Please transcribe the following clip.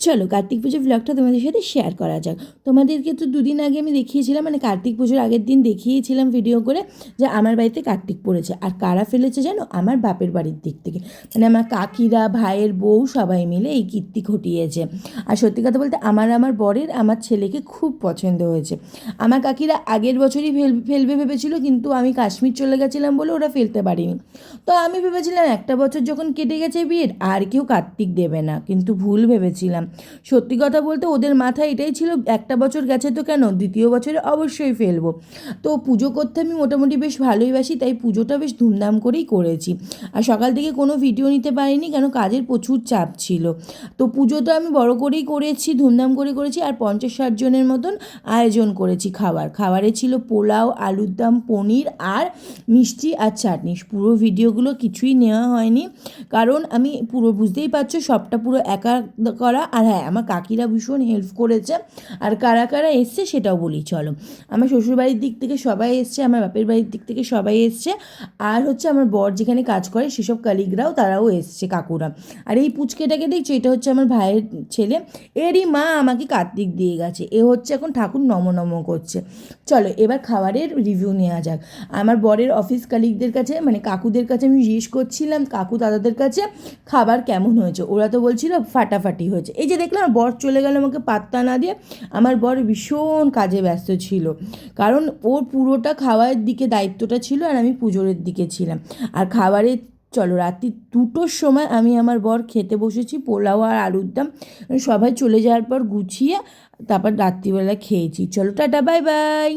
চলো কার্তিক পুজোর ব্লগটা তোমাদের সাথে শেয়ার করা যাক। তোমাদেরকে তো দুদিন আগে আমি দেখিয়েছিলাম, মানে কার্তিক পুজোর আগের দিন দেখিয়েছিলাম ভিডিও করে যে আমার বাড়িতে কার্তিক পড়েছে। আর কারা ফেলেছে জানো? আমার বাপের বাড়ির দিক থেকে, মানে আমার কাকিরা, ভাইয়ের বউ সবাই মিলে এই কীর্তি ঘটিয়েছে। আর সত্যি কথা বলতে আমার বরের আমার ছেলেকে খুব পছন্দ হয়েছে। আমার কাকিরা আগের বছরই ফেলবে ভেবেছিল, কিন্তু আমি কাশ্মীর চলে গেছিলাম বলে ওরা ফেলতে পারিনি। তো আমি ভেবেছিলাম একটা বছর যখন কেটে গেছে বিয়ের, আর কেউ কার্তিক দেবে না, কিন্তু ভুল ভেবেছিলাম। সত্যি কথা বলতে ওদের মাথায় এটাই ছিল, একটা বছর গেছে তো কেন, দ্বিতীয় বছরে অবশ্যই ফেলবো। তো পুজো করতে আমি মোটামুটি বেশ ভালোই বাসি, তাই পুজোটা বেশ ধুমধাম করেই করেছি। আর সকাল থেকে কোনো ভিডিও নিতে পারিনি, কেন কাজের প্রচুর চাপ ছিল। তো পুজোটা আমি বড় করেই করেছি, ধুমধাম করে করেছি। আর 50-60 জনের মতন আয়োজন করেছি। খাবারে ছিল পোলাও, আলুর দম, পনির আর মিষ্টি আর চাটনি। পুরো ভিডিওগুলো কিছুই নেওয়া হয়নি, কারণ আমি পুরো, বুঝতেই পারছো, সবটা পুরো একা করা। আর হ্যাঁ, আমার কাকিরা ভীষণ হেল্প করেছে। আর কারা কারা এসছে সেটাও বলি চলো। আমার শ্বশুরবাড়ির দিক থেকে সবাই এসছে, আমার বাপের বাড়ির দিক থেকে সবাই এসছে। আর হচ্ছে আমার বর যেখানে কাজ করে সেসব কালিগরাও, তারাও এসছে, কাকুরা। আর এই পুচকেটাকে দেখছো, এটা হচ্ছে আমার ভাইয়ের ছেলে। এরই মা আমাকে কার্তিক দিয়ে গেছে। এ হচ্ছে এখন ঠাকুর নম করছে। চলো এবার খাবারের রিভিউ নেওয়া যাক। আমার বরের অফিস কালিগদের কাছে, মানে কাকুদের কাছে আমি জিজ্ঞেস করছিলাম, কাকু দাদাদের কাছে খাবার কেমন হয়েছে। ওরা তো বলছিল ফাটাফাটি হয়েছে। এই যে দেখলাম বর চলে গেল আমাকে পাত্তা না দিয়ে। আমার বর ভীষণ কাজে ব্যস্ত ছিল, কারণ ওর পুরোটা খাওয়ার দিকে দায়িত্বটা ছিল, আর আমি পুজোর দিকে ছিলাম। আর খাবারে চলো রাত্রি 2টোর সময় আমি আমার বর খেতে বসেছি পোলাও আর আলুর দম। সবাই চলে যাওয়ার পর গুছিয়ে তারপর রাত্রিবেলা খেয়েছি। চলো টাটা, বাই বাই।